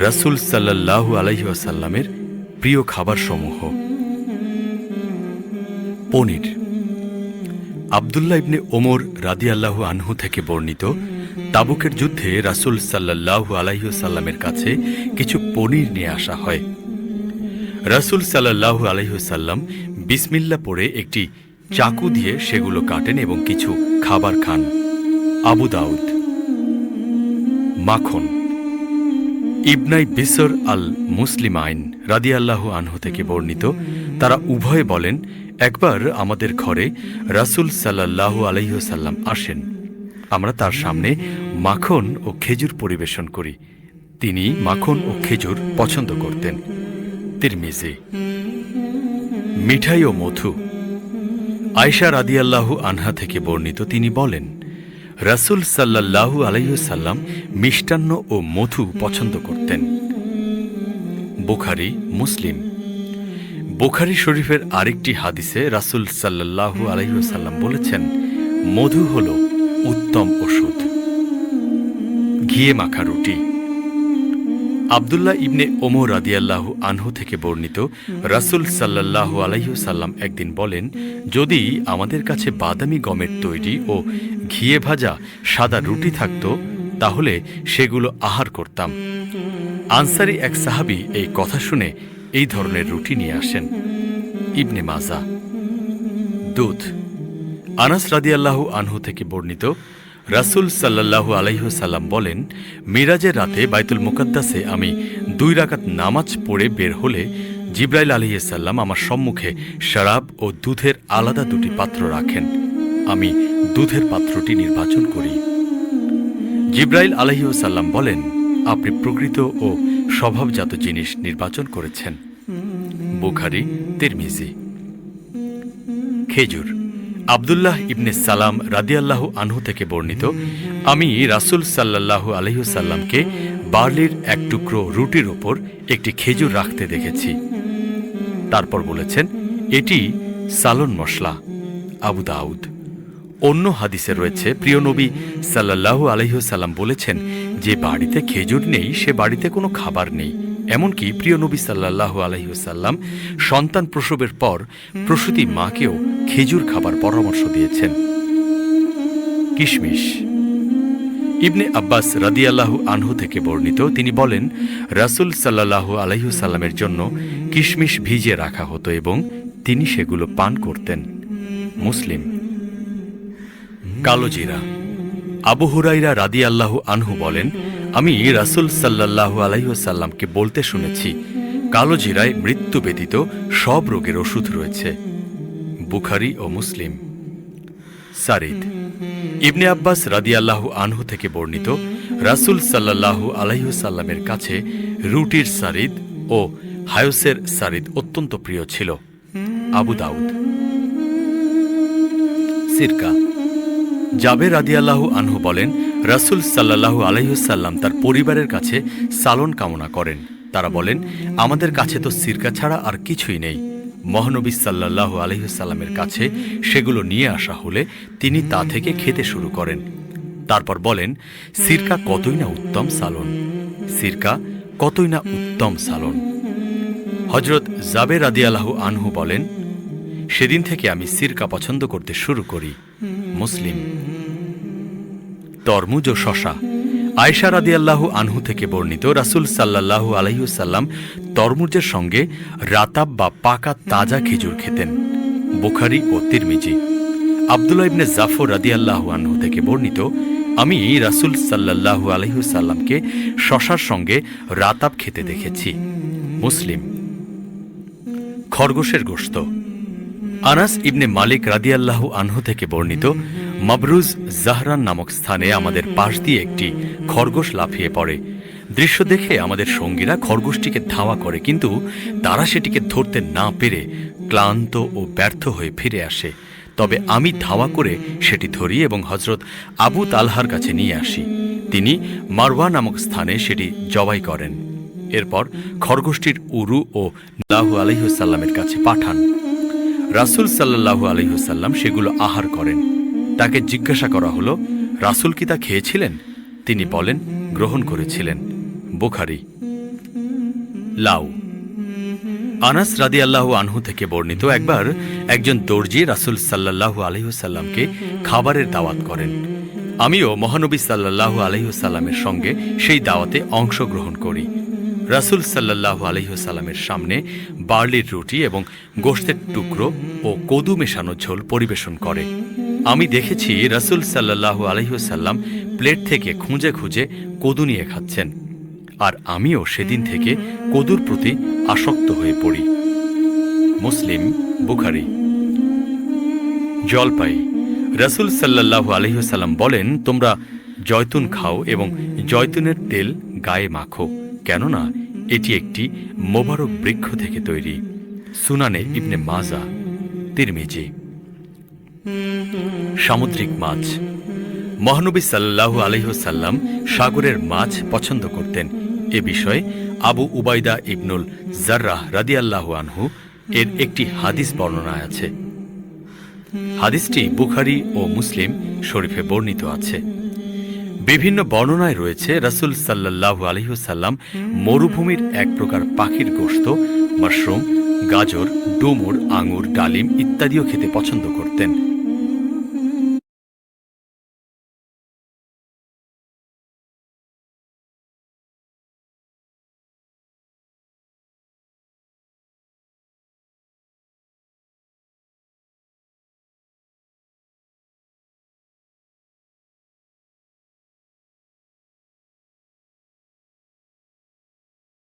রাসূল সাল্লাল্লাহু আলাইহি ওয়াসাল্লামের প্রিয় খাবারসমূহ। পনির। আব্দুল্লাহ ইবনে ওমর রাদিয়াল্লাহু আনহু থেকে বর্ণিত, তাবুকের যুদ্ধে রাসূল সাল্লাল্লাহু আলাইহি ওয়াসাল্লামের কাছে কিছু পনির নিয়ে আসা হয়। রাসূল সাল্লাল্লাহু আলাইহি ওয়াসাল্লাম বিসমিল্লাহ পড়ে একটি চাকু দিয়ে সেগুলো কাটেন এবং কিছু খাবার খান। আবু দাউদ। মাখন। ইবনাই বিসর আল মুসলিমাইন রাদিয়াল্লাহু আনহু থেকে বর্ণিত, তারা উভয়ে বলেন, একবার আমাদের ঘরে রাসূল সাল্লাল্লাহু আলাইহি ওয়াসাল্লাম আসেন। আমরা তার সামনে মাখন ও খেজুর পরিবেশন করি। তিনি মাখন ও খেজুর পছন্দ করতেন। তিরমিজি। মিঠাই ও মধু। আয়েশা রাদিয়াল্লাহু আনহা থেকে বর্ণিত, তিনি বলেন, রাসূল সাল্লাল্লাহু আলাইহি ওয়াসাল্লাম মিষ্টান্ন ও মধু পছন্দ করতেন। বুখারী, মুসলিম। বুখারী শরীফের আরেকটি হাদিসে রাসূল সাল্লাল্লাহু আলাইহি ওয়াসাল্লাম বলেছেন, মধু হল উত্তম ওষুধ। ঘিয়ে মাখা রুটি। আব্দুল্লাহ ইবনে ওমর রাদিয়াল্লাহু আনহু থেকে বর্ণিত, রাসূল সাল্লাল্লাহু আলাইহি ওয়াসাল্লাম একদিন বলেন, যদি আমাদের কাছে বাদামি গমের তৈরি ও ঘিয়ে ভাজা সাদা রুটি থাকত, তাহলে সেগুলো আহার করতাম। আনসারী এক সাহাবী এই কথা শুনে এই ধরনের রুটি নিয়ে আসেন। ইবনে মাজা। দুধ। আনাস রাদিয়াল্লাহু আনহু থেকে বর্ণিত, রাসূল সাল্লাল্লাহু আলাইহি ওয়াসাল্লাম বলেন, মিরাজের রাতে বাইতুল মুকাদ্দাসে আমি 2 রাকাত নামাজ পড়ে বের হলে জিবরাইল আলাইহিস সালাম আমার সম্মুখে শরাব ও দুধের আলাদা 2টি পাত্র রাখেন। আমি দুধের পাত্রটি নির্বাচন করি। জিবরাইল আলাইহিস সালাম বলেন, আপনি প্রকৃত ও স্বভাবজাত জিনিস নির্বাচন করেছেন। বুখারী, তিরমিজি। খেজুর। আব্দুল্লাহ ইবনে সালাম রাদিয়াল্লাহু আনহু থেকে বর্ণিত, আমি রাসূল সাল্লাল্লাহু আলাইহি ওয়াসাল্লামকে বার্লির এক টুকরো রুটির ওপর একটি খেজুর রাখতে দেখেছি। তারপর বলেছেন, এটি সালন মশলা। আবু দাউদ। অন্য হাদিসে রয়েছে, প্রিয় নবী সাল্লাল্লাহু আলাইহি ওয়াসাল্লাম বলেছেন, যে বাড়িতে খেজুর নেই সে বাড়িতে কোনো খাবার নেই। এমনকি প্রিয় নবী সাল্লাল্লাহু আলাইহি ওয়াসাল্লাম সন্তান প্রসবের পর প্রসূতি মাকেও খেজুর খাবার পরামর্শ দিয়েছেন। কিশমিশ। ইবনে আব্বাস রাদিয়াল্লাহু আনহু থেকে বর্ণিত, তিনি বলেন, রাসূল সাল্লাল্লাহু আলাইহি ওয়াসাল্লামের জন্য কিশমিশ ভিজিয়ে রাখা হতো এবং তিনি সেগুলো পান করতেন। মুসলিম। কালো জিরা। আবু হুরায়রা রাদিয়াল্লাহু আনহু বলেন, আমি রাসূল সাল্লাল্লাহু আলাইহি ওয়াসাল্লামকে বলতে শুনেছি, কালো জিরায় মৃত্যু ব্যতীত সব রোগের ওষুধ রয়েছে। বুখারী ও মুসলিম। সারিদ। ইবনে আব্বাস রাদিয়াল্লাহু আনহু থেকে বর্ণিত, রাসূল সাল্লাল্লাহু আলাইহি ওয়াসাল্লামের কাছে রুটির সারিদ ও হায়সের সারিদ অত্যন্ত প্রিয় ছিল। আবু দাউদ। সিরকা। জাবের রাদিয়াল্লাহু আনহু বলেন, রাসূল সাল্লাল্লাহু আলাইহি ওয়াসাল্লাম তার পরিবারের কাছে সালন কামনা করেন। তারা বলেন, আমাদের কাছে তো সিরকা ছাড়া আর কিছুই নেই। মহানবী সাল্লাল্লাহু আলাইহি ওয়াসাল্লামের কাছে সেগুলো নিয়ে আসা হলে তিনি তা থেকে খেতে শুরু করেন। তারপর বলেন, সিরকা কতই না উত্তম সালন, সিরকা কতই না উত্তম সালন। হযরত জাবের রাদিয়াল্লাহু আনহু বলেন, সেদিন থেকে আমি সিরকা পছন্দ করতে শুরু করি। মুসলিম। তরমুজ ও শশা। আয়েশা রাদিয়াল্লাহু আনহু থেকে বর্ণিত, রাসূল সাল্লাল্লাহু আলাইহি ওয়াসাল্লাম তরমুজের সঙ্গে রাতাব বা পাকা তাজা খেজুর খেতেন। বুখারী ও তিরমিজি। আব্দুল্লাহ ইবনে জাফর রাদিয়াল্লাহু আনহু থেকে বর্ণিত, আমি রাসূল সাল্লাল্লাহু আলাইহি ওয়াসাল্লামকে শশার সঙ্গে রাতাব খেতে দেখেছি। মুসলিম। খরগোশের গোশত। আনাস ইবনে মালিক রাদিয়াল্লাহু আনহু থেকে বর্ণিত, মাবরুজ জাহরান নামক স্থানে আমাদের পাশ দিয়ে একটি খরগোশ লাফিয়ে পড়ে। দৃশ্য দেখে আমাদের সঙ্গীরা খরগোশটিকে ধাওয়া করে, কিন্তু তারা সেটিকে ধরতে না পেরে ক্লান্ত ও ব্যর্থ হয়ে ফিরে আসে। তবে আমি ধাওয়া করে সেটি ধরি এবং হযরত আবু তালহার কাছে নিয়ে আসি। তিনি মারওয়া নামক স্থানে সেটি জবাই করেন। এরপর খরগোশটির উরু ও সাল্লাল্লাহু আলাইহি ওয়াসাল্লামের কাছে পাঠান। রাসূল সাল্লাল্লাহু আলাইহি ওয়াসাল্লাম সেগুলো আহার করেন। তাকে জিজ্ঞাসা করা হলো, রাসূল কি তা খেয়েছিলেন? তিনি বলেন, গ্রহণ করেছিলেন। বুখারী। লাউ। আনাস রাদিয়াল্লাহু আনহু থেকে বর্ণিত, একবার একজন দর্জি রাসূল সাল্লাল্লাহু আলাইহি ওয়াসাল্লামকে খাবারের দাওয়াত করেন। আমিও মহানবী সাল্লাল্লাহু আলাইহি ওয়াসাল্লামের সঙ্গে সেই দাওয়াতে অংশগ্রহণ করি। রাসূল সাল্লাল্লাহু আলাইহি ওয়াসাল্লামের সামনে বার্লির রুটি এবং গোশতের টুকরো ও কদু মেশানো ঝোল পরিবেশন করে। আমি দেখেছি রাসূল সাল্লাল্লাহু আলাইহি ওয়াসাল্লাম প্লেট থেকে খুঁজে খুঁজে কদু নিয়ে খাচ্ছেন, আর আমিও সেদিন থেকে কদুর প্রতি আসক্ত হয়ে পড়ি। মুসলিম, বুখারী। জলপাই। রাসূল সাল্লাল্লাহু আলাইহি ওয়াসাল্লাম বলেন, তোমরা জয়তুন খাও এবং জয়তুনের তেল গায়ে মাখো, কেননা এটি একটি মোবারক বৃক্ষ থেকে তৈরি। সুনানে ইবনে মাজা, তিরমিজি। সামুদ্রিক মাছ। মহানবী সাল্লাল্লাহু আলাইহি ওয়াসাল্লাম সাগরের মাছ পছন্দ করতেন। এ বিষয়ে আবু উবাইদা ইবনুল জাররাহ রাদিয়াল্লাহু আনহু এর একটি হাদিস বর্ণনা আছে। হাদিসটি বুখারী ও মুসলিম শরীফে বর্ণিত আছে। বিভিন্ন বর্ণনায় রয়েছে রাসূল সাল্লাল্লাহু আলাইহি ওয়াসাল্লাম মরুভূমির এক প্রকার পাখির গোশত, মাশরুম, গাজর, ডুমুর, আঙুর, ডালিম ইত্যাদিও খেতে পছন্দ করতেন।